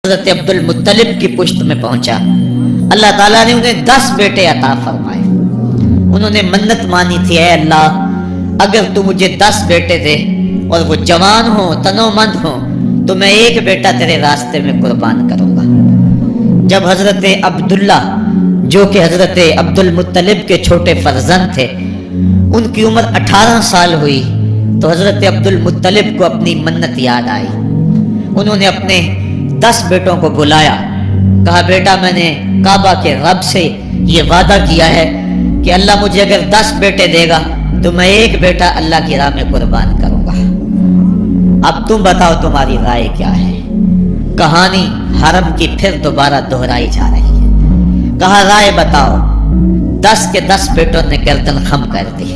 حضرت عبدل مطلب کی پشت میں پہنچا۔ اللہ تعالیٰ نے انہیں 10 بیٹے عطا فرمائے۔ انہوں نے منت مانی تھی، اے اللہ اگر تو مجھے 10 بیٹے دے اور وہ جوان ہوں، تنو مند ہوں، تو میں ایک بیٹا تیرے راستے میں قربان کروں گا۔ جب حضرت عبداللہ جو کہ حضرت عبدالمطلب کے چھوٹے فرزند تھے، ان کی عمر 18 سال ہوئی تو حضرت عبدالمطلب کو اپنی منت یاد آئی۔ انہوں نے اپنے 10 بیٹوں کو بلایا، کہا بیٹا میں نے کعبہ کے رب سے یہ وعدہ کیا ہے کہ اللہ مجھے اگر 10 بیٹے دے گا تو میں ایک بیٹا اللہ کی راہ میں قربان کروں گا۔ اب تم بتاؤ تمہاری رائے کیا ہے؟ کہانی حرم کی پھر دوبارہ دہرائی جا رہی ہے۔ کہا رائے بتاؤ۔ 10 کے 10 بیٹوں نے گردن خم کر دی۔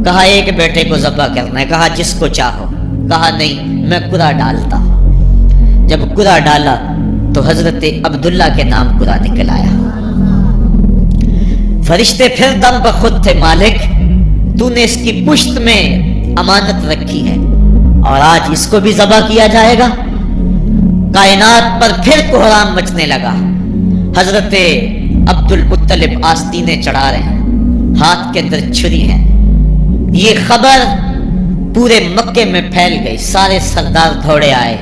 کہا ایک بیٹے کو ذبح کرنا ہے۔ کہا جس کو چاہو۔ کہا نہیں میں قرعہ ڈالتا ہوں۔ جب قرعہ ڈالا تو حضرت عبداللہ کے نام قرعہ نکل آیا۔ فرشتے پھر دم بخود تھے، مالک تو نے اس کی پشت میں امانت رکھی ہے اور آج اس کو بھی ذبح کیا جائے گا۔ کائنات پر پھر کوہرام مچنے لگا۔ حضرت عبدالمطلب آستینیں چڑھا رہے ہیں، ہاتھ کے اندر چھری ہے۔ یہ خبر پورے مکے میں پھیل گئی، سارے سردار دوڑے آئے۔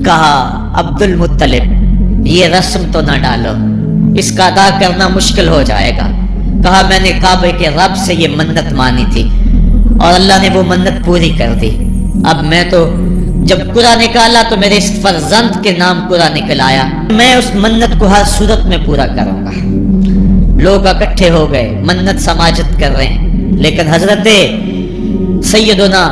کہا عبدالمطلب یہ رسم تو نہ ڈالو، اس کا ادا کرنا مشکل ہو جائے گا۔ کہا میں نے کعبے کے رب سے یہ منت مانی تھی اور اللہ نے وہ منت پوری کر دی۔ اب میں تو جب قرعہ نکالا تو میرے اس فرزند کے نام قرعہ نکل آیا، میں اس منت کو ہر صورت میں پورا کروں گا۔ لوگ اکٹھے ہو گئے، منت سماجت کر رہے ہیں، لیکن حضرت سیدنا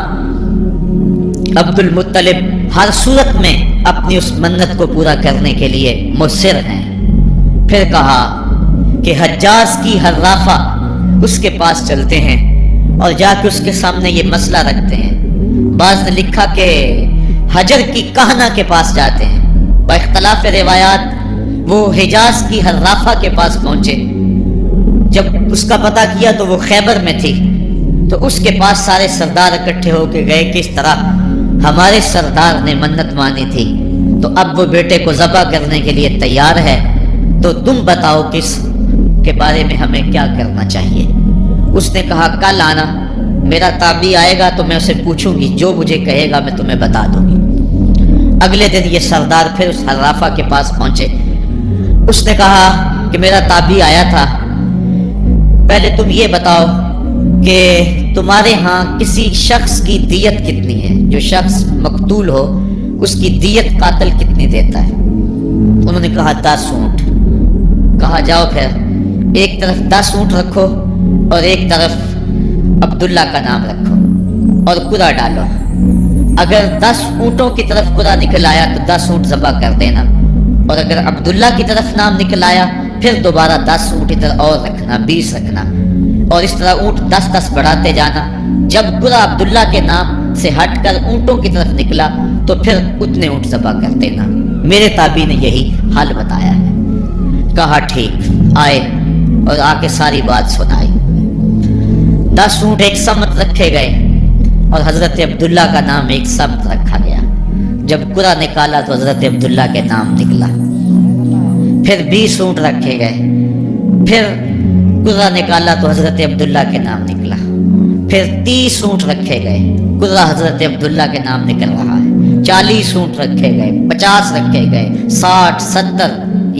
عبدالمطلب ہر صورت میں اپنی اس منت کو پورا کرنے کے لیے مصر ہیں۔ پھر کہا کہ حجاز کی حرافہ اس کے پاس چلتے ہیں اور جا کے اس کے سامنے یہ مسئلہ رکھتے ہیں۔ بعض نے لکھا کہ حجر کی کہنا کے پاس جاتے ہیں۔ با اختلاف روایات وہ حجاز کی حرافہ کے پاس پہنچے۔ جب اس کا پتہ کیا تو وہ خیبر میں تھی، تو اس کے پاس سارے سردار اکٹھے ہو کے گئے کہ اس طرح ہمارے سردار نے منت مانی تھی تو اب وہ بیٹے کو ذبح کرنے کے لیے تیار ہے، تو تم بتاؤ کس کے بارے میں ہمیں کیا کرنا چاہیے۔ اس نے کہا کل آنا، میرا تابعی آئے گا تو میں اسے پوچھوں گی، جو مجھے کہے گا میں تمہیں بتا دوں گی۔ اگلے دن یہ سردار پھر اس حرافہ کے پاس پہنچے۔ اس نے کہا کہ میرا تابعی آیا تھا، پہلے تم یہ بتاؤ کہ تمہارے ہاں کسی شخص کی دیت کتنی ہے، جو شخص مقتول ہو اس کی دیت قاتل کتنی دیتا ہے؟ انہوں نے کہا 10 اونٹ۔ کہا جاؤ پھر ایک طرف 10 اونٹ رکھو اور ایک طرف عبداللہ کا نام رکھو اور قرعہ ڈالو۔ اگر 10 اونٹوں کی طرف قرعہ نکل آیا تو 10 اونٹ ذبح کر دینا، اور اگر عبداللہ کی طرف نام نکل آیا پھر دوبارہ 10 اونٹ ادھر اور رکھنا، 20 رکھنا، اور اس طرح اونٹ 10 بڑھاتے جانا۔ جب قرعہ عبداللہ کے نام سے ہٹ کر اونٹوں کی طرف نکلا تو پھر اتنے اونٹ ذبح کر دینا۔ میرے تابعی نے یہی حل بتایا ہے۔ کہا ٹھیک۔ آئے اور آ کے ساری بات سنائی۔ 10 اونٹ ایک سمت رکھے گئے اور حضرت عبداللہ کا نام ایک سمت رکھا گیا۔ جب قرعہ نکالا تو حضرت عبداللہ کے نام نکلا۔ پھر 20 اونٹ رکھے گئے، پھر قرعہ نکالا تو حضرت عبداللہ کے نام نکلا۔ پھر 30 اونٹ رکھے گئے، قرعہ حضرت عبداللہ کے نام نکل رہا ہے۔ 40 اونٹ رکھے گئے، 50 رکھے گئے، 60، 70،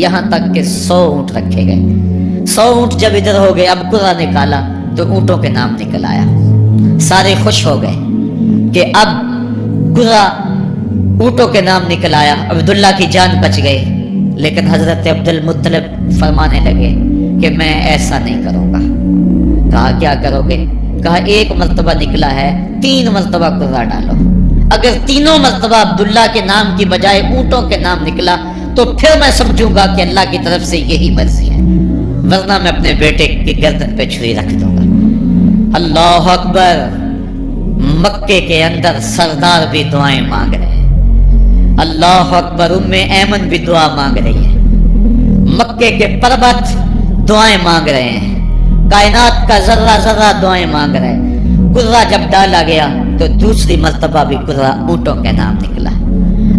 یہاں تک کہ 100 اونٹ رکھے گئے۔ 100 اونٹ جب ادھر ہو گئے، اب قرعہ نکالا تو اونٹوں کے نام نکل آیا۔ سارے خوش ہو گئے کہ اب قرعہ اونٹوں کے نام نکل آیا، عبداللہ کی جان بچ گئی۔ لیکن حضرت عبدالمطلب فرمانے لگے کہ میں ایسا نہیں کروں گا۔ کہا کیا کرو گے؟ کہا ایک مرتبہ نکلا ہے، 3 مرتبہ قرعہ ڈالو۔ اگر تینوں مرتبہ عبداللہ کے نام کی بجائے اونٹوں کے نام نکلا تو پھر میں سمجھوں گا کہ اللہ کی طرف سے یہی مرضی ہے، ورنہ میں اپنے بیٹے کی گردن پہ چھری رکھ دوں گا۔ اللہ اکبر۔ مکے کے اندر سردار بھی دعائیں مانگ رہے ہیں۔ اللہ اکبر۔ ایمن بھی دعا مانگ رہی ہے، مکے کے پربت دعائیں مانگ رہے ہیں، کائنات کا ذرہ ذرہ دعائیں مانگ رہے ہیں۔ قرعہ جب ڈالا گیا تو دوسری مرتبہ بھی قرعہ اونٹوں کے نام نکلا۔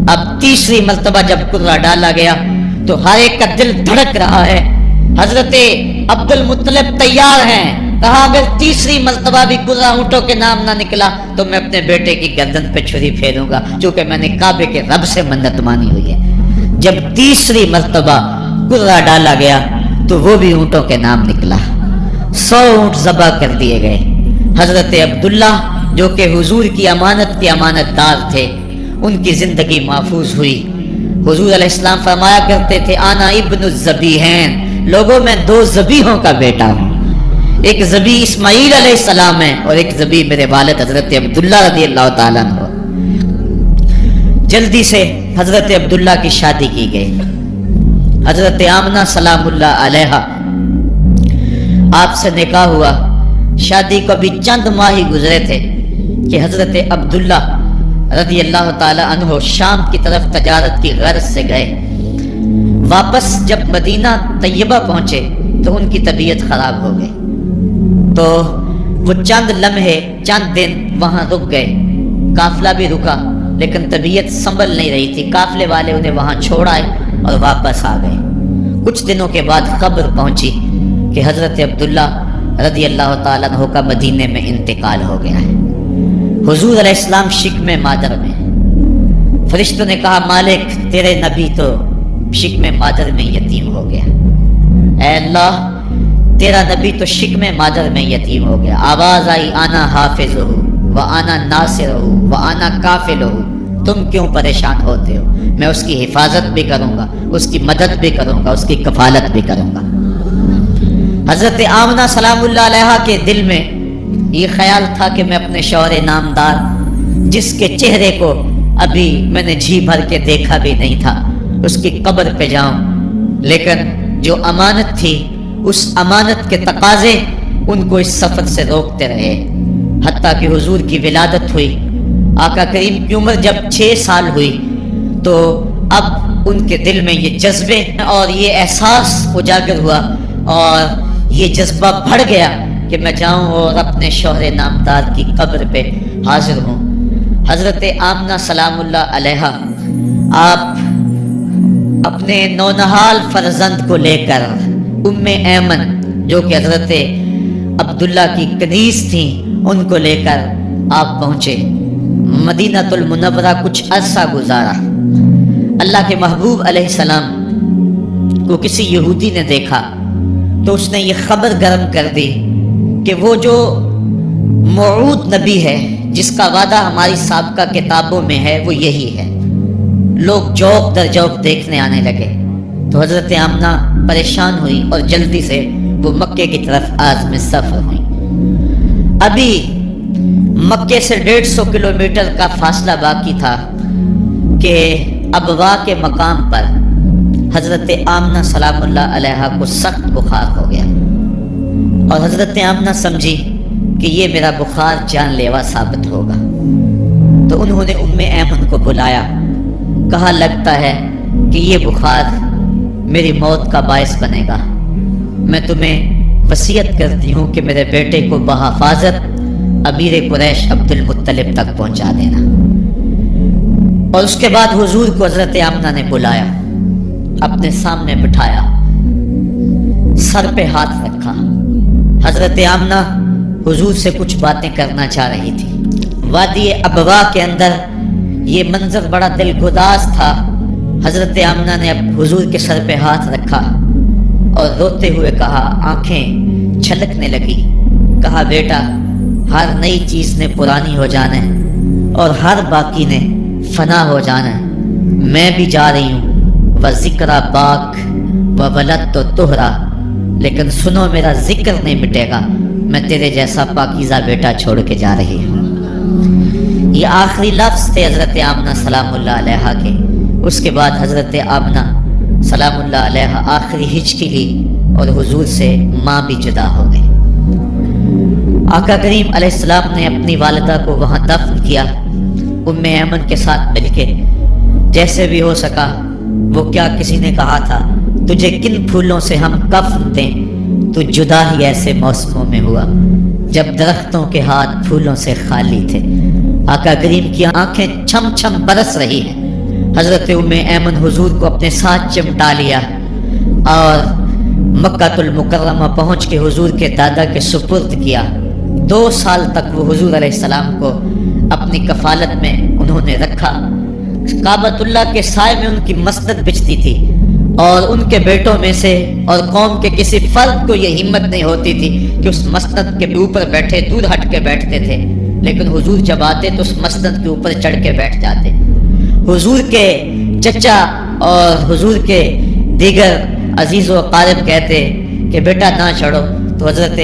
اب تیسری مرتبہ جب قرہ ڈالا گیا تو ہر ایک کا دل دھڑک رہا ہے. حضرت عبد المطلب تیار ہیں. کہا اگر تیسری مرتبہ بھی قرہ اونٹوں کے نام نہ نکلا تو میں اپنے بیٹے کی گردن پہ چھری پھیروں گا، چونکہ میں نے کعبے کے رب سے منت مانی ہوئی ہے. جب تیسری مرتبہ قرہ ڈالا گیا تو وہ بھی اونٹوں کے نام نکلا. 100 اونٹ ذبح کر دیے گئے. حضرت عبداللہ جو کہ حضور کی امانت کے امانت دار تھے، ان کی زندگی محفوظ ہوئی. حضور علیہ السلام فرمایا کرتے تھے آنا ابن الذبیحین، لوگوں میں 2 ذبیحوں کا بیٹا ہوں. ایک ذبیح اسماعیل علیہ السلام ہے اور ایک ذبیح میرے والد حضرت عبداللہ رضی اللہ تعالیٰ عنہ. جلدی سے حضرت عبداللہ کی شادی کی گئی. حضرت آمنہ سلام اللہ علیہا آپ سے نکاح ہوا. شادی کو بھی چند ماہ ہی گزرے تھے کہ حضرت عبداللہ رضی اللہ تعالی عنہ شام کی طرف تجارت کی غرض سے گئے. واپس جب مدینہ طیبہ پہنچے تو ان کی طبیعت خراب ہو گئی. تو وہ چند لمحے چند دن وہاں رک گئے. قافلہ بھی رکا لیکن طبیعت سنبھل نہیں رہی تھی. قافلے والے انہیں وہاں چھوڑ آئے اور واپس آ گئے. کچھ دنوں کے بعد خبر پہنچی کہ حضرت عبداللہ رضی اللہ تعالیٰ عنہ کا مدینے میں انتقال ہو گیا ہے. حضور علیہ السلام شکم مادر میں. فرشتوں نے کہا مالک تیرے نبی تو شکم مادر میں یتیم ہو گیا. اے اللہ تیرا نبی تو شکم مادر میں یتیم ہو گیا. آواز آئی آنا حافظہ و آنا ناصرہ و آنا کافلہ. تم کیوں پریشان ہوتے ہو؟ میں اس کی حفاظت بھی کروں گا، اس کی مدد بھی کروں گا، اس کی کفالت بھی کروں گا. حضرت آمنہ سلام اللہ علیہا کے دل میں یہ خیال تھا کہ میں اپنے شوہر نامدار جس کے چہرے کو ابھی میں نے جی بھر کے دیکھا بھی نہیں تھا اس کی قبر پہ جاؤں. لیکن جو امانت تھی اس امانت کے تقاضے ان کو اس سفر سے روکتے رہے. حتیٰ کہ حضور کی ولادت ہوئی. آقا کریم کی عمر جب 6 سال ہوئی تو اب ان کے دل میں یہ جذبے اور یہ احساس اجاگر ہوا اور یہ جذبہ بڑھ گیا کہ میں جاؤں اور اپنے شوہر نامدار کی قبر پہ حاضر ہوں. حضرت آمنہ سلام اللہ علیہا آپ اپنے نونہال فرزند کو لے کر ام ایمن جو کہ حضرت عبداللہ کی کنیز تھیں ان کو لے کر آپ پہنچے. مدینہ المنورہ کچھ عرصہ گزارا. اللہ کے محبوب علیہ السلام کو کسی یہودی نے دیکھا تو اس نے یہ خبر گرم کر دی کہ وہ جو موعود نبی ہے جس کا وعدہ ہماری سابقہ کتابوں میں ہے وہ یہی ہے. لوگ جوق در جوق دیکھنے آنے لگے. تو حضرت آمنہ پریشان ہوئی اور جلدی سے وہ مکے کی طرف عازم سفر ہوئی. ابھی مکے سے 150 کلومیٹر کا فاصلہ باقی تھا کہ ابوا کے مقام پر حضرت آمنہ سلام اللہ علیہا کو سخت بخار ہو گیا اور حضرت آمنہ سمجھی کہ یہ میرا بخار جان لیوا ثابت ہوگا. تو انہوں نے ام ایمن کو بلایا. کہا لگتا ہے کہ یہ بخار میری موت کا باعث بنے گا. میں تمہیں وصیت کرتی ہوں کہ میرے بیٹے کو بحفاظت امیر قریش عبد المطلب تک پہنچا دینا. اور اس کے بعد حضور کو حضرت آمنہ نے بلایا، اپنے سامنے بٹھایا، سر پہ ہاتھ رکھا. حضرت آمنہ حضور سے کچھ باتیں کرنا چاہ رہی تھی. وادی ابوا کے اندر یہ منظر بڑا دلگداز تھا. حضرت آمنہ نے حضور کے سر پہ ہاتھ رکھا اور روتے ہوئے کہا، آنکھیں چھلکنے لگی. کہا بیٹا ہر نئی چیز نے پرانی ہو جانا ہے اور ہر باقی نے فنا ہو جانا ہے. میں بھی جا رہی ہوں وذکر باک و ولد تو تہرا، لیکن سنو میرا ذکر نہیں مٹے گا. میں تیرے جیسا پاکیزہ بیٹا چھوڑ کے جا رہی ہوں. یہ آخری لفظ تھے حضرت آمنہ سلام اللہ علیہا کے. اس کے بعد حضرت آمنہ سلام اللہ علیہا آخری ہچکی لی اور حضور سے ماں بھی جدا ہو گئی. آقا کریم علیہ السلام نے اپنی والدہ کو وہاں دفن کیا ام ایمن کے ساتھ مل کے. جیسے بھی ہو سکا وہ کیا کسی نے کہا تھا تجھے کن پھولوں سے ہم کفن دیں، تو جدا ہی ایسے موسموں میں ہوا جب درختوں کے ہاتھ پھولوں سے خالی تھے. آقا کریم کی آنکھیں چھم چھم برس رہی ہیں. حضرت ام ایمن حضور کو اپنے ساتھ چمٹا لیا اور مکہ المکرمہ پہنچ کے حضور کے دادا کے سپرد کیا۔ 2 سال تک وہ حضور علیہ السلام کو اپنی کفالت میں انہوں نے رکھا۔ کعبۃ اللہ کے سائے میں ان کی مسند بچتی تھی اور ان کے بیٹوں میں سے اور قوم کے کسی فرد کو یہ ہمت نہیں ہوتی تھی کہ اس مسند کے اوپر بیٹھے، دور ہٹ کے بیٹھتے تھے، لیکن حضور جب آتے تو اس مسند کے اوپر چڑھ کے بیٹھ جاتے۔ حضور کے چچا اور حضور کے دیگر عزیز و اقارب کہتے کہ بیٹا نہ چڑھو، تو حضرت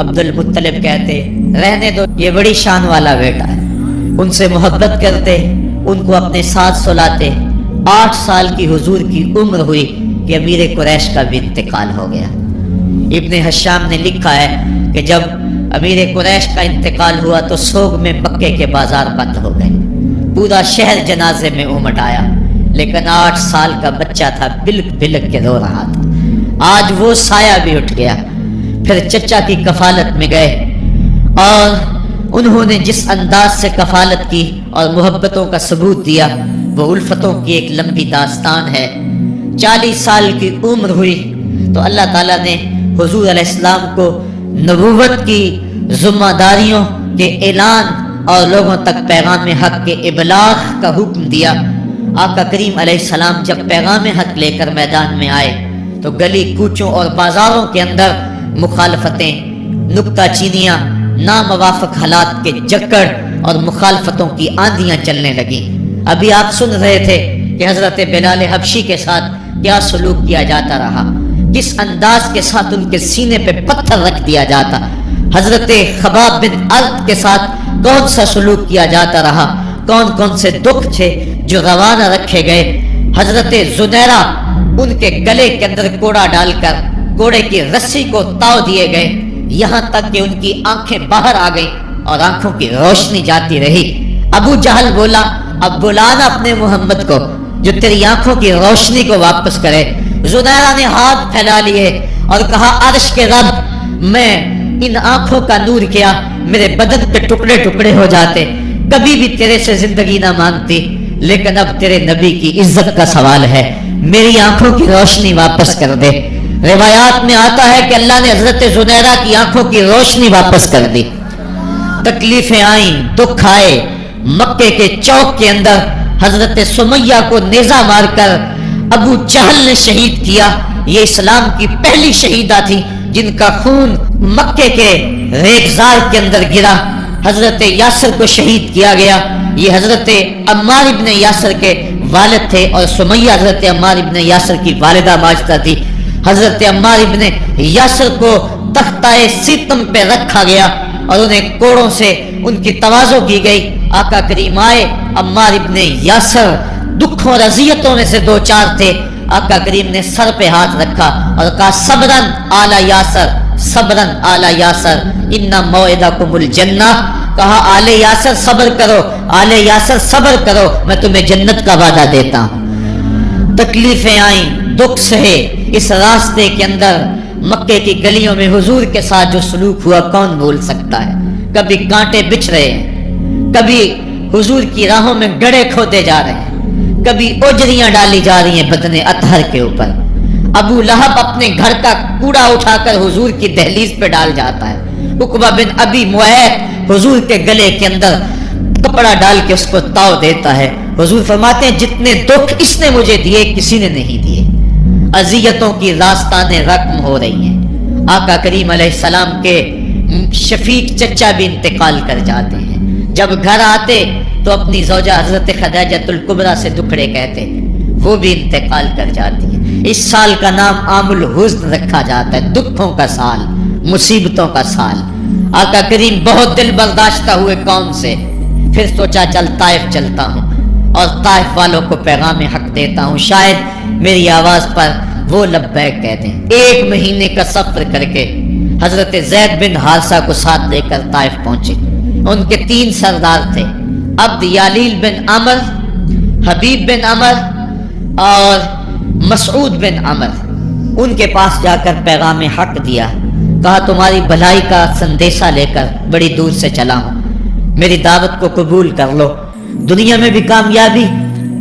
عبد المطلب کہتے رہنے دو، یہ بڑی شان والا بیٹا ہے۔ ان سے محبت کرتے، ان کو اپنے ساتھ سلاتے۔ 8 سال کی حضور کی عمر ہوئی کہ امیر قریش کا بھی انتقال ہو گیا۔ ابن حشام نے لکھا ہے کہ جب امیر قریش کا انتقال ہوا تو سوگ میں مکے کے بازار بند ہو گئے، پورا شہر جنازے میں امٹ آیا، لیکن 8 سال کا بچہ تھا، بلک بلک کے رو رہا تھا۔ آج وہ سایہ بھی اٹھ گیا۔ پھر چچا کی کفالت میں گئے اور انہوں نے جس انداز سے کفالت کی اور محبتوں کا ثبوت دیا وہ الفتوں کی ایک لمبی داستان ہے۔ 40 سال کی عمر ہوئی تو اللہ تعالیٰ نے حضور علیہ السلام کو نبوت کی ذمہ داریوں کے اعلان اور لوگوں تک پیغام حق کے ابلاغ کا حکم دیا۔ آقا کریم علیہ السلام جب پیغام حق لے کر میدان میں آئے تو گلی کوچوں اور بازاروں کے اندر مخالفتیں، نکتہ چینیاں، ناموافق حالات کے جکڑ اور مخالفتوں کی آندیاں چلنے لگیں۔ ابھی آپ سن رہے تھے کہ حضرت بلال حبشی کے ساتھ کیا سلوک کیا جاتا رہا، کس انداز کے ساتھ ان کے سینے پہ پتھر رکھ دیا جاتا۔ حضرت خباب بن ارد کے ساتھ کون سا سلوک کیا جاتا رہا، کون کون سے دکھ تھے جو روانہ رکھے گئے۔ حضرت زنیرہ ان کے گلے کے اندر کوڑا ڈال کر کوڑے کی رسی کو تاؤ دیے گئے، یہاں تک کہ ان کی آنکھیں باہر آ گئیں اور آنکھوں کی روشنی جاتی رہی۔ ابو جہل بولا اب بلانا اپنے محمد کو جو تیری آنکھوں کی روشنی کو واپس کرے۔ زنیرہ نے ہاتھ پھیلا لیے اور کہا عرش کے رب، میں ان آنکھوں کا نور کیا میرے بدن کے ٹکڑے ٹکڑے ہو جاتے، کبھی بھی تیرے سے زندگی نہ مانگتی، لیکن اب تیرے نبی کی عزت کا سوال ہے، میری آنکھوں کی روشنی واپس کر دے۔ روایات میں آتا ہے کہ اللہ نے حضرت زنیرہ کی آنکھوں کی روشنی واپس کر دی۔ تکلیفیں آئیں، دکھ آئے۔ مکے کے چوک کے اندر حضرت سمیہ کو نیزہ مار کر ابو جہل نے شہید کیا۔ یہ اسلام کی پہلی شہیدہ تھی جن کا خون مکے کے ریگزار کے اندر گرا۔ حضرت یاسر کو شہید کیا گیا۔ یہ حضرت عمار ابن یاسر کے والد تھے اور سمیہ حضرت عمار ابن یاسر کی والدہ ماجدہ تھی۔ حضرت عمار ابن یاسر کو تختہ ستم پہ رکھا گیا اور انہیں کوڑوں سے ان کی تواضع کی گئی۔ آقا کریم آئے، عمار ابن یاسر دکھوں اور اذیتوں میں سے 2-4 تھے۔ آقا کریم نے سر پہ ہاتھ رکھا اور کہا صبرن آل یاسر، صبرن آل یاسر ان موعدکم الجنہ۔ کہا آل یاسر صبر کرو، آل یاسر صبر کرو، میں تمہیں جنت کا وعدہ دیتا ہوں۔ تکلیفیں آئیں، دکھ سہے۔ اس راستے کے اندر مکے کی گلیوں میں حضور کے ساتھ جو سلوک ہوا کون بھول سکتا ہے۔ کبھی کانٹے بچھ رہے ہیں، کبھی حضور کی راہوں میں گڑھے کھودے جا رہے ہیں، کبھی اوجریاں ڈالی جا رہی ہیں بدن اطہر کے اوپر۔ ابو لہب اپنے گھر کا کوڑا اٹھا کر حضور کی دہلیز پہ ڈال جاتا ہے۔ عقبہ بن ابی معیط حضور کے گلے کے اندر کپڑا ڈال کے اس کو تاؤ دیتا ہے۔ حضور فرماتے ہیں جتنے دکھ اس نے مجھے دیے کسی نے نہیں دیے۔ اذیتوں کی داستانیں رقم ہو رہی ہیں۔ آقا کریم علیہ السلام کے شفیق چچا بھی انتقال کر جاتے ہیں۔ جب گھر آتے تو اپنی زوجہ حضرت خدیجہ الکبریٰ سے دکھڑے کہتے، وہ بھی انتقال کر جاتی ہے۔ اس سال کا نام عام الحزن رکھا جاتا ہے، دکھوں کا سال، مصیبتوں کا سال۔ آقا کریم بہت دل برداشتہ ہوئے قوم سے، پھر سوچا چل طائف چلتا ہوں اور طائف والوں کو پیغام حق دیتا ہوں، شاید میری آواز پر وہ لبیک کہہ دیں۔ 1 مہینے کا سفر کر کے حضرت زید بن حارثہ کو ساتھ لے کر طائف پہنچے۔ ان کے 3 سردار تھے، عبد یالیل بن عمر، حبیب بن عمر اور مسعود بن عمر۔ ان کے پاس جا کر پیغام حق دیا، کہا تمہاری بھلائی کا سندیشہ لے کر بڑی دور سے چلا ہوں، میری دعوت کو قبول کر لو، دنیا میں بھی کامیابی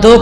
2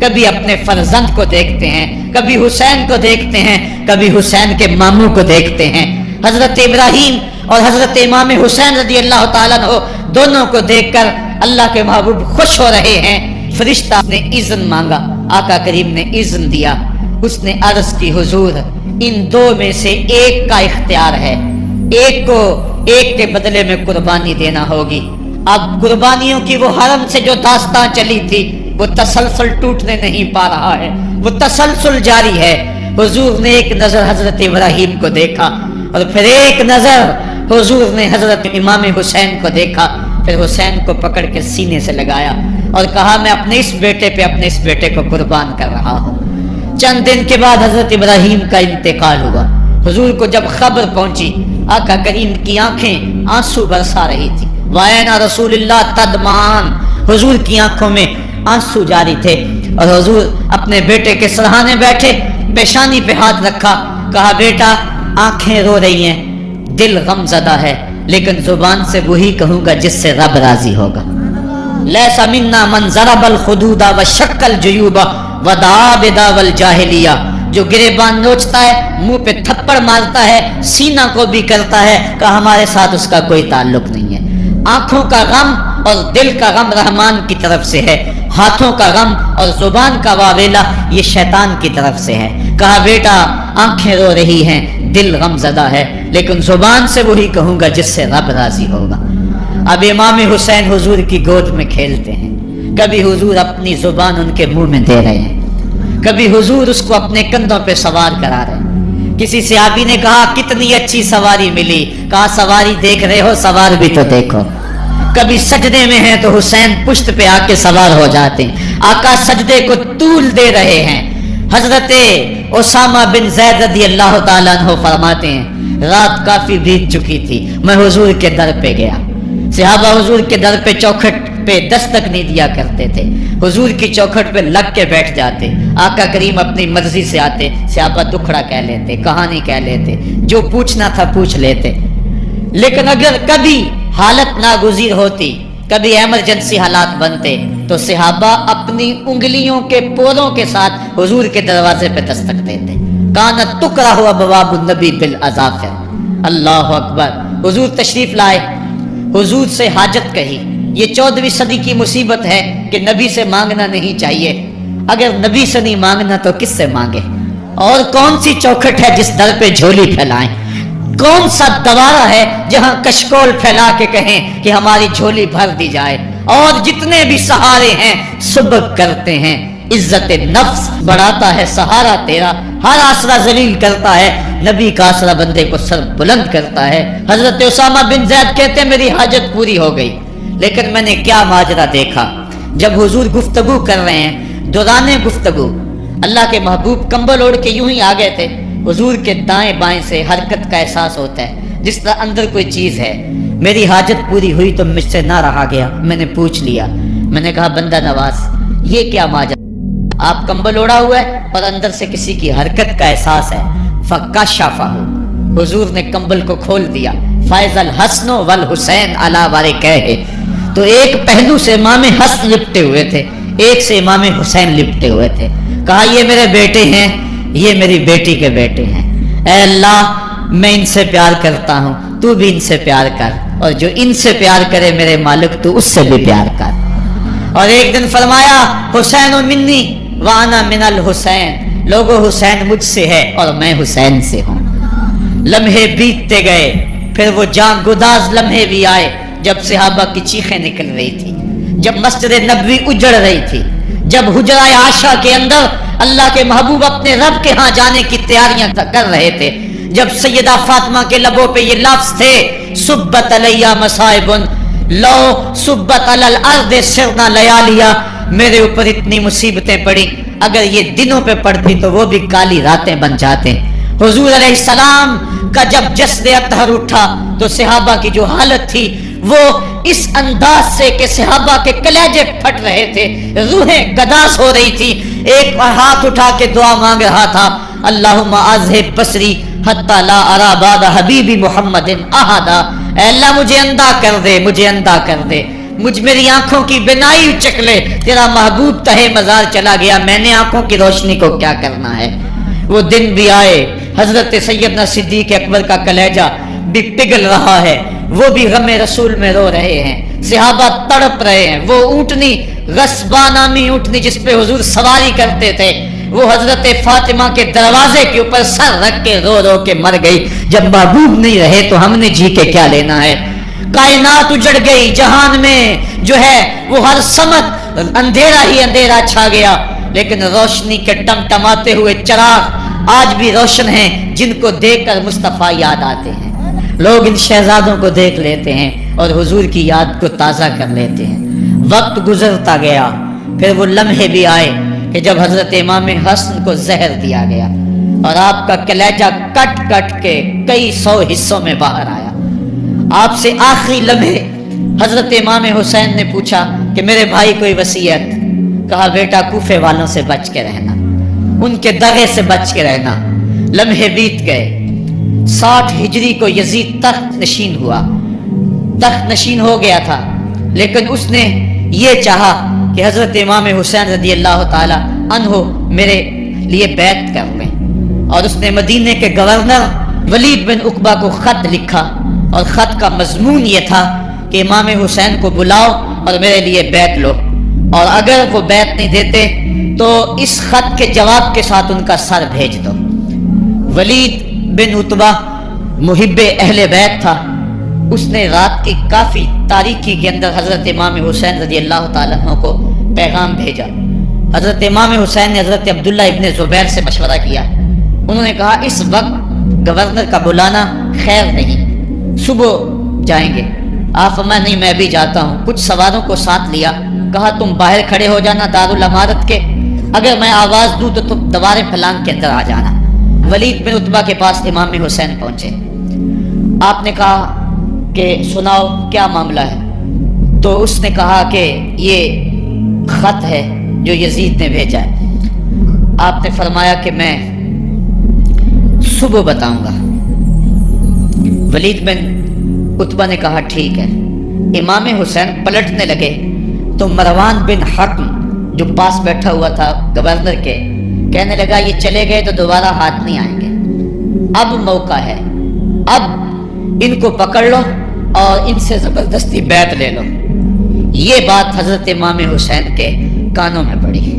کبھی اپنے فرزند کو دیکھتے ہیں، کبھی حسین کو دیکھتے ہیں، کبھی حسین کے ماموں کو دیکھتے ہیں۔ حضرت ابراہیم اور حضرت امام حسین رضی اللہ تعالیٰ عنہ دونوں کو دیکھ کر اللہ کے محبوب خوش ہو رہے ہیں۔ فرشتہ نے اذن مانگا، آقا کریم نے اذن دیا۔ اس نے عرض کی حضور ان دو میں سے ایک کا اختیار ہے، ایک کو ایک کے بدلے میں قربانی دینا ہوگی۔ اب قربانیوں کی وہ حرم سے جو داستان چلی تھی وہ تسلسل ٹوٹنے نہیں پا رہا ہے، وہ تسلسل جاری ہے۔ حضور نے ایک نظر حضرت ابراہیم کو دیکھا اور پھر ایک نظر حضور نے حضرت امام حسین کو دیکھا، پھر حسین کو پکڑ کے سینے سے لگایا اور کہا میں اپنے اس بیٹے پہ اپنے اس بیٹے کو قربان کر رہا ہوں۔ چند دن کے بعد حضرت ابراہیم کا انتقال ہوا۔ حضور کو جب خبر پہنچی، آقا کریم کی آنکھیں آنسو برسا رہی تھی۔ وَأَيْنَ رسول اللہ تدمعان، حضور کی آنکھوں میں آنسو جاری تھے اور حضور اپنے بیٹے کے سرہانے بیٹھے، پیشانی پہ ہاتھ رکھا، کہا بیٹا آنکھیں رو رہی ہیں، دل غم زدہ ہے، لیکن زبان سے وہی کہوں گا جس سے رب راضی ہوگا۔ لیس منا من ضرب الخدود وشق الجیوب ودعا بدعوی الجاہلیہ، جو گریبان نوچتا ہے، منہ پہ تھپڑ مارتا ہے، سینہ کو بھی کرتا ہے، کہ ہمارے ساتھ اس کا کوئی تعلق نہیں ہے۔ آنکھوں کا غم اور دل کا غم رحمان کی طرف سے ہے، ہاتھوں کا غم اور زبان کا واویلا یہ شیطان کی طرف سے ہے۔ کہا بیٹا آنکھیں رو رہی ہیں، دل غم زدہ ہے، لیکن زبان سے وہی کہوں گا جس سے رب راضی ہوگا۔ اب امام حسین حضور کی گود میں کھیلتے ہیں، کبھی حضور اپنی زبان ان کے منہ میں دے رہے ہیں، کبھی حضور اس کو اپنے کندھوں پہ سوار کرا رہے ہیں۔ کسی صحابی نے کہا کتنی اچھی سواری ملی، کہا سواری دیکھ رہے ہو سوار بھی تو دیکھو۔ کبھی سجدے میں ہیں تو حسین پشت پہ آ کے سوار ہو جاتے ہیں، آقا سجدے کو طول دے رہے ہیں۔ حضرت اسامہ بن زید رضی اللہ تعالیٰ عنہ فرماتے ہیں رات کافی بیت چکی تھی، میں حضور کے در پہ گیا۔ صحابہ حضور کے در پہ چوکھٹ پہ دستک نہیں دیا کرتے تھے، حضور کی چوکھٹ پہ لگ کے بیٹھ جاتے، آقا کریم اپنی مرضی سے آتے، صحابہ دکھڑا کہہ لیتے، کہانی کہہ لیتے، جو پوچھنا تھا پوچھ لیتے۔ لیکن اگر کبھی حالت ناگزیر ہوتی، کبھی ایمرجنسی حالات بنتے تو صحابہ اپنی انگلیوں کے پوروں کے ساتھ حضور کے دروازے پہ دستک دیتے۔ کانت تکرہ ابواب النبی بالاظافر، اللہ اکبر۔ حضور تشریف لائے، حضور سے حاجت کہی۔ یہ 14ویں صدی کی مصیبت ہے کہ نبی سے مانگنا نہیں چاہیے، اگر نبی سے نہیں مانگنا تو کس سے مانگے؟ اور کون سی چوکھٹ ہے جس در پہ جھولی پھیلائیں؟ کون سا دوارہ ہے جہاں کشکول پھیلا کے کہیں کہ ہماری جھولی بھر دی جائے؟ اور جتنے بھی سہارے ہیں سبق کرتے ہیں، عزت نفس بڑھاتا ہے سہارا تیرا، ہر آسرا ذلیل کرتا ہے، نبی کا آسرا بندے کو سر بلند کرتا ہے۔ حضرت اسامہ بن زید کہتے ہیں میری حاجت پوری ہو گئی، لیکن میں نے کیا ماجرا دیکھا، جب حضور گفتگو کر رہے ہیں، دوران گفتگو اللہ کے محبوب کمبل اوڑھ کے یوں ہی آ گئے تھے، حضور کے دائیں بائیں سے حرکت کا احساس ہوتا ہے جس طرح اندر کوئی چیز ہے۔ میری حاجت پوری ہوئی تو مجھ سے نہ رہا گیا، میں نے پوچھ لیا، میں نے کہا بندہ نواز یہ کیا ماجرا، آپ کمبل اوڑھا ہوا ہے اور اندر سے کسی کی حرکت کا احساس ہے۔ فکشفہ، حضور نے کمبل کو کھول دیا، فائز الحسن والحسین علی ورکہ، تو ایک پہلو سے امام حسن لپٹے ہوئے تھے، ایک سے امام حسین لپٹے ہوئے تھے۔ کہا یہ میرے بیٹے ہیں، یہ میری بیٹی کے بیٹے ہیں، اے اللہ میں ان سے پیار کرتا ہوں، تو بھی ان سے پیار کر، اور جو ان سے پیار کرے میرے مالک تو اس سے بھی پیار کر۔ اور ایک دن فرمایا حسین منی وانا من الحسین، لوگو حسین مجھ سے ہے اور میں حسین سے ہوں۔ لمحے بیتتے گئے، پھر وہ جان گداز لمحے بھی آئے جب صحابہ کی چیخیں نکل رہی تھی، جب مسجد نبوی اجڑ رہی تھی، جب حجرہ عائشہ کے اندر اللہ کے محبوب اپنے رب کے ہاں جانے کی تیاریاں کر رہے تھے، جب سیدہ فاطمہ کے لبوں پہ یہ لفظ تھے سبت علیہ مصائب لو سبت علی الارض سرنا لیالیا، میرے اوپر اتنی مصیبتیں پڑی، اگر یہ دنوں پہ پڑتی تو وہ بھی کالی راتیں بن جاتے۔ حضور علیہ السلام کا جب جسد اطہر اٹھا تو صحابہ کی جو حالت تھی وہ اس انداز سے کہ صحابہ کے کلیجے پھٹ رہے تھے، روحیں گداس ہو رہی تھی، ایک ہاتھ اٹھا کے دعا مانگ رہا تھا اللہم اذہب بصری حتی لا ارا بعد حبیبی محمد احدا، اے اللہ مجھے اندھا کر دے، مجھے اندھا کر دے، مجھ میری آنکھوں کی بینائی چک لے، تیرا محبوب تہے مزار چلا گیا، میں نے آنکھوں کی روشنی کو کیا کرنا ہے۔ وہ دن بھی آئے، حضرت سیدنا صدیق اکبر کا کلیجہ بھی پگھل رہا ہے، وہ بھی غم رسول میں رو رہے ہیں، صحابہ تڑپ رہے ہیں۔ وہ اونٹنی، غصبا نامی اونٹنی جس پہ حضور سواری کرتے تھے، وہ حضرت فاطمہ کے دروازے کے اوپر سر رکھ کے رو رو کے مر گئی۔ جب محبوب نہیں رہے تو ہم نے جی کے کیا لینا ہے۔ کائنات اجڑ گئی، جہان میں جو ہے وہ ہر سمت اندھیرا ہی اندھیرا چھا گیا، لیکن روشنی کے ٹمٹماتے ہوئے چراغ آج بھی روشن ہیں، جن کو دیکھ کر مصطفیٰ یاد آتے ہیں۔ لوگ ان شہزادوں کو دیکھ لیتے ہیں اور حضور کی یاد کو تازہ کر لیتے ہیں۔ وقت گزرتا گیا، پھر وہ لمحے بھی آئے کہ جب حضرت امام حسن کو زہر دیا گیا اور آپ کا کلیجہ کٹ کٹ کے کئی سو حصوں میں باہر آیا۔ آپ سے آخری لمحے حضرت امام حسین نے پوچھا کہ میرے بھائی کوئی وصیت؟ کہا بیٹا کوفے والوں سے بچ کے رہنا، ان کے دغے سے بچ کے رہنا۔ لمحے بیت گئے، 60 ہجری کو یزید تخت نشین ہوا، تخت نشین ہو گیا تھا، لیکن اس نے یہ چاہا کہ حضرت امام حسین رضی اللہ تعالی عنہ میرے لیے بیعت کر لیں، اور اس نے مدینے کے گورنر ولید بن عقبہ کو خط لکھا، اور خط کا مضمون یہ تھا کہ امام حسین کو بلاؤ اور میرے لیے بیعت لو، اور اگر وہ بیعت نہیں دیتے تو اس خط کے جواب کے ساتھ ان کا سر بھیج دو۔ ولید بن عتبہ محب اہل بیت تھا، اس نے رات کی کافی تاریکی کے اندر حضرت امام حسین رضی اللہ تعالیٰ عنہ کو پیغام بھیجا۔ حضرت امام حسین نے حضرت عبداللہ ابن زبیر سے مشورہ کیا، انہوں نے کہا اس وقت گورنر کا بلانا خیر نہیں، صبح جائیں گے۔ آپ فرمایا نہیں میں بھی جاتا ہوں۔ کچھ سواروں کو ساتھ لیا، کہا تم باہر کھڑے ہو جانا دارالامارت کے، اگر میں آواز دوں تو تم دوارے پھلانگ کے اندر آ جانا۔ ولید بن عتبہ کے پاس امام حسین پہنچے، آپ نے کہا کہ سناؤ کیا معاملہ ہے؟ تو اس نے کہا کہ یہ خط ہے جو یزید نے بھیجا ہے۔ آپ نے فرمایا کہ میں صبح بتاؤں گا۔ ولید بن عتبہ نے کہا ٹھیک ہے۔ امام حسین پلٹنے لگے تو مروان بن حکم جو پاس بیٹھا ہوا تھا گورنر کے، کہنے لگا یہ چلے گئے تو دوبارہ ہاتھ نہیں آئیں گے، اب موقع ہے، اب ان کو پکڑ لو اور ان سے زبردستی بیعت لے لو۔ یہ بات حضرت امام حسین کے کانوں میں پڑی،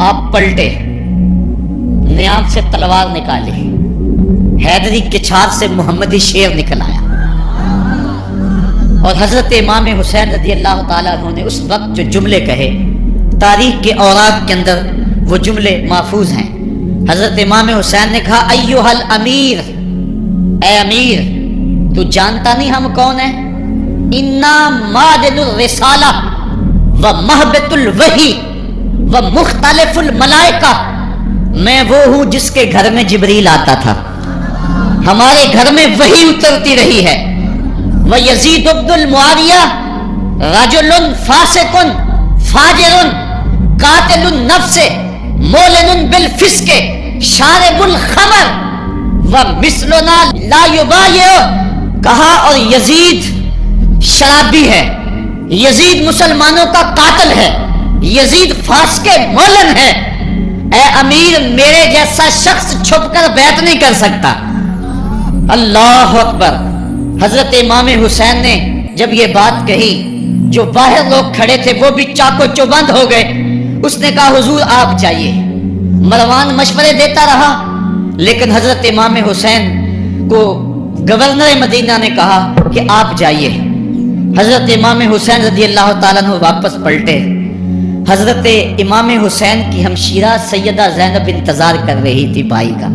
آپ پلٹے، نیام سے تلوار نکالی، حیدری کے چھار سے محمدی شیر نکل آیا، اور حضرت امام حسین رضی اللہ تعالیٰ عنہ نے اس وقت جو جملے کہے، تاریخ کے اوراق کے اندر وہ جملے محفوظ ہیں۔ حضرت امام حسین نے کہا ایھا الامیر، اے امیر تو جانتا نہیں ہم کون ہیں؟ انا معدن الرسالہ و مہبط الوحی و مختلف الملائکہ، میں وہ ہوں جس کے گھر میں جبریل آتا تھا، ہمارے گھر میں وحی اترتی رہی ہے۔ وَيَزِيدُ بْنُ الْمُعَاوِيَةِ رَجُلٌ فَاسِقٌ فَاجِرٌ قَاتِلُ النَّفْسِ مُعْلِنٌ بِالْفِسْقِ شَارِبُ الْخَمْرِ وَمِثْلُنَا لَا يُبَايِعُ، کہا اور یزید شرابی ہے، یزید مسلمانوں کا قاتل ہے، یزید فاسق مولن ہے، اے امیر میرے جیسا شخص چھپ کر بیعت نہیں کر سکتا۔ اللہ اکبر۔ حضرت امام حسین نے جب یہ بات کہی، جو باہر لوگ کھڑے تھے وہ بھی چاقو چوبند ہو گئے۔ اس نے کہا حضور آپ جائیے۔ مروان مشورے دیتا رہا، لیکن حضرت امام حسین کو گورنر مدینہ نے کہا کہ آپ جائیے۔ حضرت امام حسین رضی اللہ تعالیٰ عنہ واپس پلٹے۔ حضرت امام حسین کی ہمشیرہ سیدہ زینب انتظار کر رہی تھی بھائی کا۔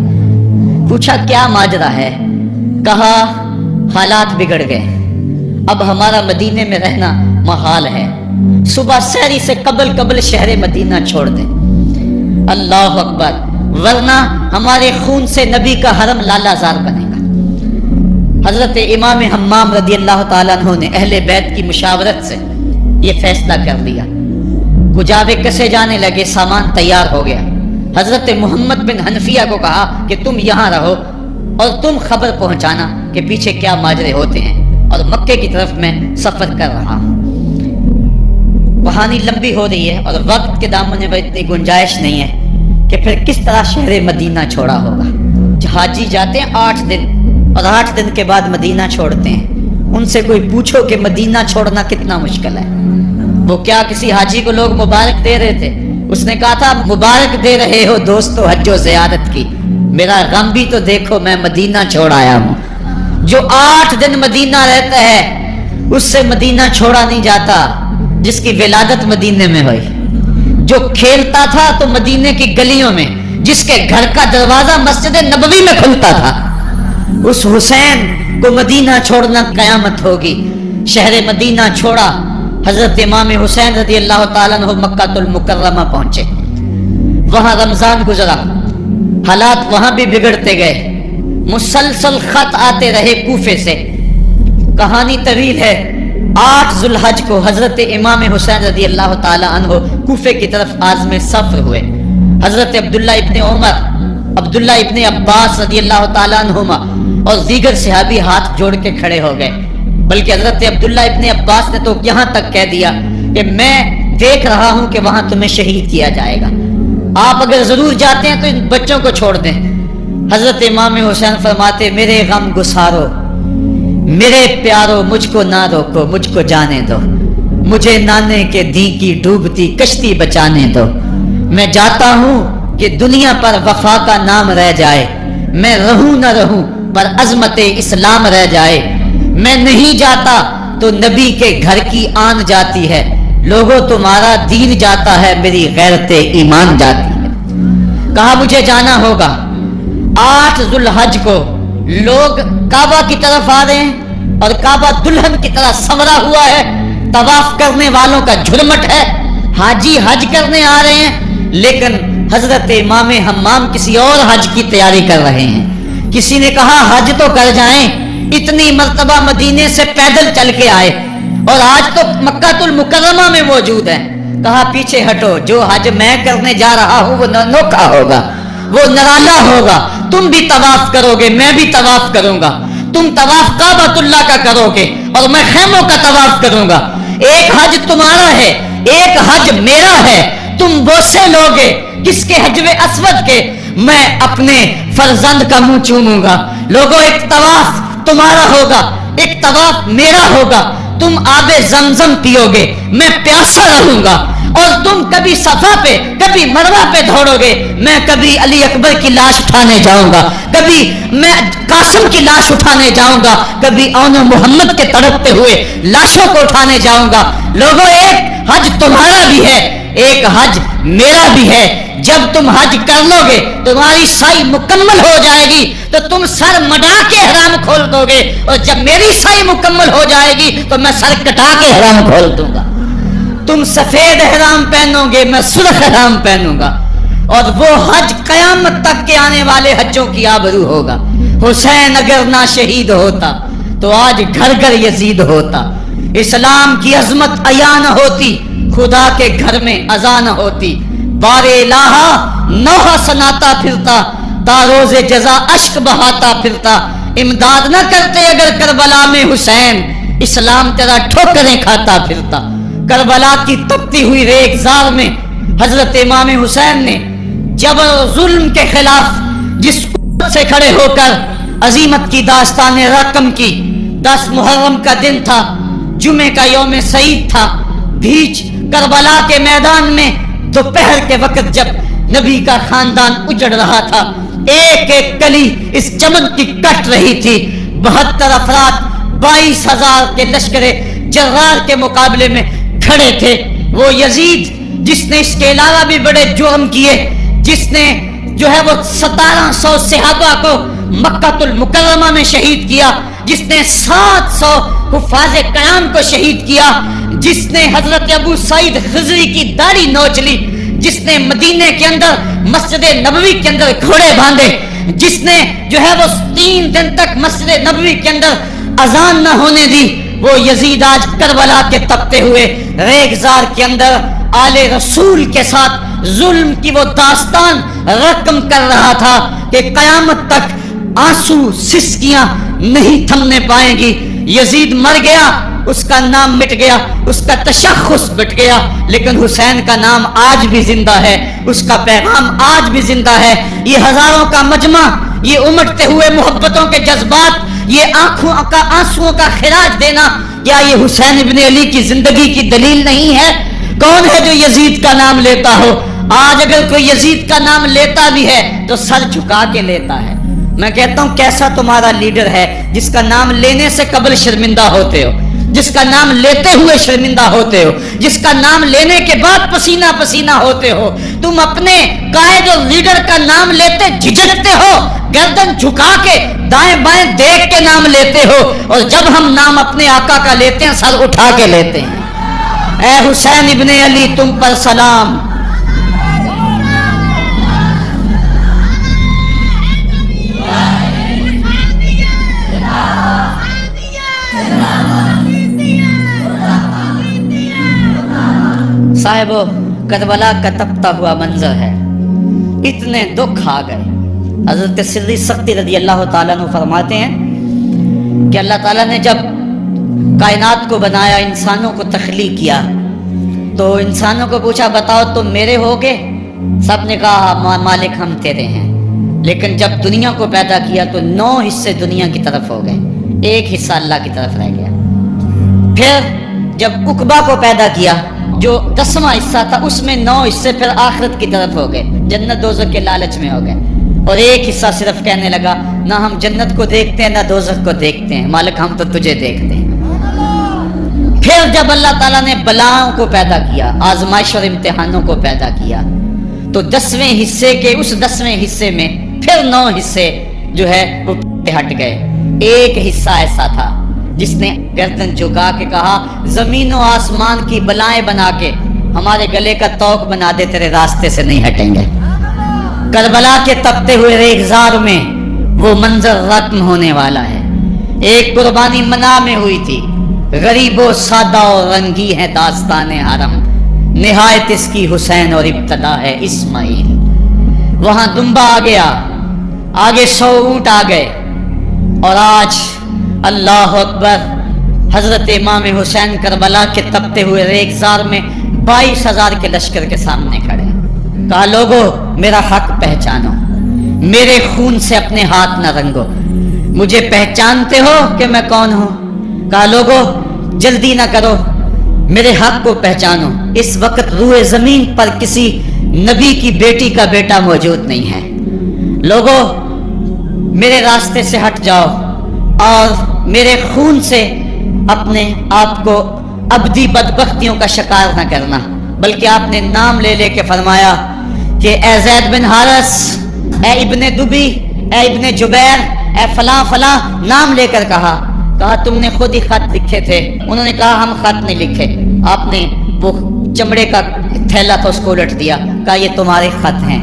پوچھا کیا ماجرا ہے؟ کہا حالات بگڑ گئے، اب ہمارا مدینے میں رہنا محال ہے، صبح سحری سے قبل شہر مدینہ چھوڑ دیں۔ اللہ اکبر، ورنہ ہمارے خون سے نبی کا حرم لالا زار بنے گا۔ حضرت امام حمام رضی اللہ تعالیٰ عنہ نے اہل بیت کی مشاورت سے یہ فیصلہ کر لیا۔ گجاوے کسے جانے لگے، سامان تیار ہو گیا۔ حضرت محمد بن حنفیہ کو کہا کہ تم یہاں رہو اور تم خبر پہنچانا کہ پیچھے کیا ماجرے ہوتے ہیں، اور مکے کی طرف میں سفر کر رہا ہوں۔ کہانی لمبی ہو رہی ہے اور وقت کے دامن میں اتنی گنجائش نہیں ہے کہ پھر کس طرح شہر مدینہ چھوڑا ہوگا. حاجی جاتے ہیں 8 دن اور 8 دن کے بعد مدینہ چھوڑتے ہیں. ان سے کوئی پوچھو کہ مدینہ چھوڑنا کتنا مشکل ہے. وہ کیا کسی حاجی کو لوگ مبارک دے رہے تھے؟ اس نے کہا تھا مبارک دے رہے ہو دوستو حج و زیارت کی، میرا غم بھی تو دیکھو، میں مدینہ چھوڑ آیا ہوں. جو 8 دن مدینہ رہتا ہے اس سے مدینہ چھوڑا نہیں جاتا جس کی ولادت مدینے میں ہوئی. جو کھیلتا تھا تو مدینے کی گلیوں میں، جس کے گھر کا دروازہ مسجد نبوی میں کھلتا تھا، اس حسین کو مدینہ چھوڑنا قیامت ہوگی. شہر مدینہ چھوڑا. حضرت امام حسین رضی اللہ تعالیٰ عنہ مکہ المکرمہ پہنچے. وہاں رمضان گزرا، حالات وہاں بھی بگڑتے گئے. مسلسل خط آتے رہے کوفے سے. کہانی طویل ہے. 8 ذو الحج کو حضرت امام حسین رضی اللہ تعالیٰ عنہ کوفے کی طرف عازم سفر ہوئے. حضرت عبداللہ ابن عمر، عبداللہ ابن عباس رضی اللہ تعالیٰ عنہما اور دیگر صحابی ہاتھ جوڑ کے کھڑے ہو گئے. بلکہ حضرت عبداللہ ابن عباس نے تو یہاں تک کہہ دیا کہ میں دیکھ رہا ہوں کہ وہاں تمہیں شہید کیا جائے گا، آپ اگر ضرور جاتے ہیں تو ان بچوں کو چھوڑ دیں. حضرت امام حسین فرماتے میرے غم گسارو، میرے پیارو مجھ کو نہ روکو، مجھ کو جانے دو، مجھے نانے کے دی کی ڈوبتی کشتی بچانے دو. میں جاتا ہوں کہ دنیا پر وفا کا نام رہ جائے، میں رہوں نہ رہوں پر عظمت اسلام رہ جائے. میں نہیں جاتا تو نبی کے گھر کی آن جاتی ہے. لوگوں تمہارا دین جاتا ہے، میری غیرت ایمان جاتی ہے. کہا مجھے جانا ہوگا. 8 ذو الحج کو لوگ کعبہ کی طرف آ رہے ہیں اور کعبہ دلہن کی طرح سنورا ہوا ہے. طواف کرنے والوں کا جھرمٹ ہے. حاجی حج کرنے آ رہے ہیں، لیکن حضرت امام حمام کسی اور حج کی تیاری کر رہے ہیں. کسی نے کہا حج تو کر جائیں، اتنی مرتبہ مدینے سے پیدل چل کے آئے اور آج تو مکہ المکرمہ میں موجود ہے. کہا پیچھے ہٹو، جو حج میں کرنے جا رہا ہوں وہ نوکھا ہوگا، وہ نرالا ہوگا. تم بھی طواف کرو گے، میں بھی طواف کروں گا. تم طواف کعبۃ اللہ کا کرو گے اور میں خیموں کا طواف کروں گا. ایک حج تمہارا ہے، ایک حج میرا ہے. تم بوسے لوگے کس کے حجر اسود کے، میں اپنے فرزند کا منہ چوموں گا. لوگوں ایک طواف تمہارا ہوگا، ایک طواف میرا ہوگا. تم آب زمزم پیو گے، میں پیاسا رہوں گا. اور تم کبھی صفا پہ کبھی مروہ پہ دوڑو گے، میں کبھی علی اکبر کی لاش اٹھانے جاؤں گا، کبھی میں قاسم کی لاش اٹھانے جاؤں گا، کبھی اون محمد کے تڑپتے ہوئے لاشوں کو اٹھانے جاؤں گا. لوگوں ایک حج تمہارا بھی ہے، ایک حج میرا بھی ہے. جب تم حج کر لو گے تمہاری سائی مکمل ہو جائے گی تو تم سر مڈا کے احرام کھول دو گے، اور جب میری سائی مکمل ہو جائے گی تو میں سر کٹا کے احرام کھول دوں گا. تم سفید احرام پہنو گے، میں سرخ احرام پہنوں گا. اور وہ حج قیامت تک کے آنے والے حجوں کی آبرو ہوگا. حسین اگر نہ شہید ہوتا تو آج گھر گھر یزید ہوتا. اسلام کی عظمت عیاں نہ ہوتی، خدا کے گھر میں اذان نہ ہوتی. بار الہ نوحہ سناتا پھرتا، تاروز جزا اشک بہاتا پھرتا. امداد نہ کرتے اگر کربلا میں حسین، اسلام تیرا ٹھوکریں کھاتا پھرتا. کربلا کی تپتی ہوئی ریگزار میں حضرت امام حسین نے جبر و ظلم کے خلاف جس قوت سے کھڑے ہو کر عظیمت کی داستان رقم کی. 10 محرم کا دن تھا، جمعے کا یوم سعید تھا. بھیچ کربلا کے میدان میں دوپہر کے وقت جب نبی کا خاندان اجڑ رہا تھا، ایک ایک کلی اس چمن کی کٹ رہی تھی. 72 افراد 22,000 کے لشکر جرار کے مقابلے میں کھڑے تھے. وہ یزید جس نے اس کے علاوہ بھی بڑے جرم کیے، جس نے جو ہے وہ 1700 صحابہ کو مکہ المکرمہ میں شہید کیا، جس نے 700 حفاظ قیام کو شہید کیا، جس نے حضرت ابو سعید خضری کی داڑھی نوچ لی، جس نے مدینے کے اندر مسجد نبوی کے اندر گھوڑے باندھے، جس نے جو ہے وہ 3 دن تک مسجد نبوی کے اندر اذان نہ ہونے دی، وہ یزید آج کربلا کے تپتے ہوئے ریگزار کے اندر آل رسول کے ساتھ ظلم کی وہ داستان رقم کر رہا تھا کہ قیامت تک آنسو سسکیاں نہیں تھمنے پائیں گی. یزید مر گیا، اس کا نام مٹ گیا، اس کا تشخص مٹ گیا، لیکن حسین کا نام آج بھی زندہ ہے، اس کا پیغام آج بھی زندہ ہے۔ یہ ہزاروں کا مجمع، یہ امٹتے ہوئے محبتوں کے جذبات، یہ آنکھوں کا آنسوؤں کا خراج دینا، کیا یہ حسین ابن علی کی زندگی کی دلیل نہیں ہے؟ کون ہے جو یزید کا نام لیتا ہو؟ آج اگر کوئی یزید کا نام لیتا بھی ہے تو سر جھکا کے لیتا ہے۔ میں کہتا ہوں کیسا تمہارا لیڈر ہے جس کا نام لینے سے قبل شرمندہ ہوتے ہو، جس کا نام لیتے ہوئے شرمندہ ہوتے ہو، جس کا نام لینے کے بعد پسینہ پسینہ ہوتے ہو۔ تم اپنے قائد اور لیڈر کا نام لیتے جھجکتے ہو، گردن جھکا کے دائیں بائیں دیکھ کے نام لیتے ہو، اور جب ہم نام اپنے آقا کا لیتے ہیں سر اٹھا کے لیتے ہیں۔ اے حسین ابن علی تم پر سلام۔ صاحبو، کربلا کا تپتا ہوا منظر ہے، اتنے دکھ آ گئے۔ حضرت سری سختی رضی اللہ تعالیٰ عنہ فرماتے ہیں کہ اللہ تعالیٰ نے جب کائنات کو بنایا، انسانوں کو تخلیق کیا، تو انسانوں کو پوچھا بتاؤ تم میرے ہوگے؟ سب نے کہا مالک ہم تیرے ہیں۔ لیکن جب دنیا کو پیدا کیا تو 9 حصے دنیا کی طرف ہو گئے، 1 حصہ اللہ کی طرف رہ گیا۔ پھر جب عقبہ کو پیدا کیا جو 10واں حصہ تھا، اس میں 9 حصے پھر آخرت کی طرف ہو گئے، جنت دوزخ کے لالچ میں ہو گئے، اور 1 حصہ صرف کہنے لگا نہ ہم جنت کو دیکھتے ہیں نہ دوزخ کو دیکھتے ہیں، مالک ہم تو تجھے دیکھتے ہیں۔ پھر جب اللہ تعالیٰ نے بلاؤں کو پیدا کیا، آزمائش اور امتحانوں کو پیدا کیا، تو 10ویں حصے کے اس 10ویں حصے میں پھر 9 حصے جو ہے وہ ہٹ گئے۔ 1 حصہ ایسا تھا جس نے گردن جھکا کے کہا زمین و آسمان کی بلائیں بنا کے ہمارے گلے کا توق بنا دے، تیرے راستے سے نہیں ہٹیں گے۔ کربلا کے تپتے ہوئے ریگزار میں وہ منظر رقم ہونے والا ہے۔ ایک قربانی منا میں ہوئی تھی، غریب و سادہ اور رنگی ہے داستان حرم، نہایت اس کی حسین اور ابتدا ہے اسماعیل۔ وہاں دمبا آ گیا، آگے 100 اونٹ آ گئے، اور آج اللہ اکبر، حضرت امام حسین کربلا کے تپتے ہوئے ریگزار میں 22,000 کے لشکر کے سامنے کھڑے۔ کہا لوگو میرا حق پہچانو، میرے خون سے اپنے ہاتھ نہ رنگو، مجھے پہچانتے ہو کہ میں کون ہوں؟ کہا لوگو جلدی نہ کرو، میرے حق کو پہچانو۔ اس وقت روئے زمین پر کسی نبی کی بیٹی کا بیٹا موجود نہیں ہے، لوگو میرے راستے سے ہٹ جاؤ اور میرے خون سے اپنے آپ کو ابدی بدبختیوں کا شکار نہ کرنا۔ بلکہ آپ نے نام لے لے کے فرمایا کہ اے زید بن حارث، اے ابن دبی، اے ابن جبیر، اے فلاں فلاں، نام لے کر کہا تم نے خود ہی خط لکھے تھے۔ انہوں نے کہا ہم خط نہیں لکھے۔ آپ نے وہ چمڑے کا تھیلا تھا اس کو الٹ دیا، کہا یہ تمہارے خط ہیں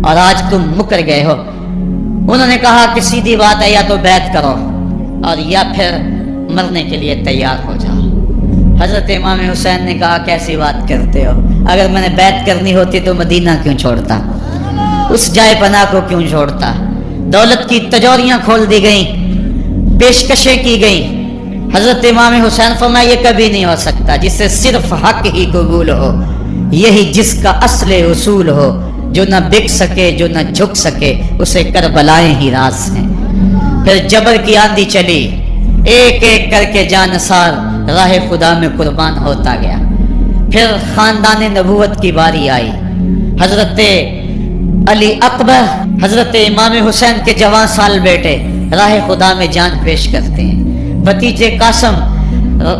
اور آج تم مکر گئے ہو۔ انہوں نے کہا کہ سیدھی بات ہے، یا تو بیعت کرو اور یا پھر مرنے کے لیے تیار ہو جاؤ۔ حضرت امام حسین نے کہا کیسی بات کرتے ہو، اگر میں نے بیعت کرنی ہوتی تو مدینہ کیوں چھوڑتا، اس جائے پناہ کو کیوں چھوڑتا۔ دولت کی تجوریاں کھول دی گئیں، پیشکشیں کی گئیں۔ حضرت امام حسین فرمایا یہ کبھی نہیں ہو سکتا، جسے صرف حق ہی قبول ہو، یہی جس کا اصل اصول ہو، جو نہ بک سکے جو نہ جھک سکے، اسے کربلائیں ہی راز ہیں۔ پھر جبر کی آندھی چلی، ایک ایک کر کے جانثار راہ خدا میں قربان ہوتا گیا۔ پھر خاندان نبوت کی باری آئی، حضرت علی اکبر، حضرت امام حسین کے جوان سال بیٹے راہ خدا میں جان پیش کرتے ہیں، بھتیجے قاسم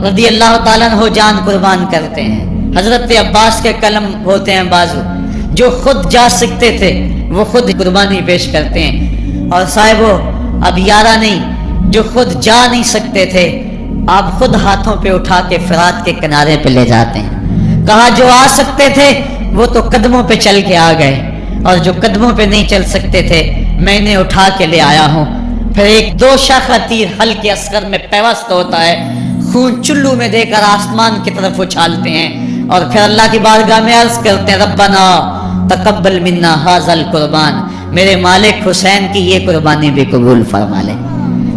رضی اللہ تعالیٰ عنہ جان قربان کرتے ہیں، حضرت عباس کے قلم ہوتے ہیں بازو، جو خود جا سکتے تھے وہ خود قربانی پیش کرتے ہیں۔ اور صاحبو اب یارہ نہیں، جو خود جا نہیں سکتے تھے آپ خود ہاتھوں پہ اٹھا کے فرات کے کنارے پہ لے جاتے ہیں۔ کہا جو آ سکتے تھے وہ تو قدموں پہ چل کے آ گئے، اور جو قدموں پہ نہیں چل سکتے تھے میں انہیں اٹھا کے لے آیا ہوں۔ پھر ایک 2 شاخہ تیر ہلکے اصغر میں پیوست ہوتا ہے، خون چلو میں دے کر آسمان کی طرف اچھالتے ہیں، اور پھر اللہ کی بارگاہ میں عرض کرتے ہیں ربنا تقبل منا ھذا القربان، میرے مالک حسین کی یہ قربانی بھی قبول فرما لے۔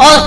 اور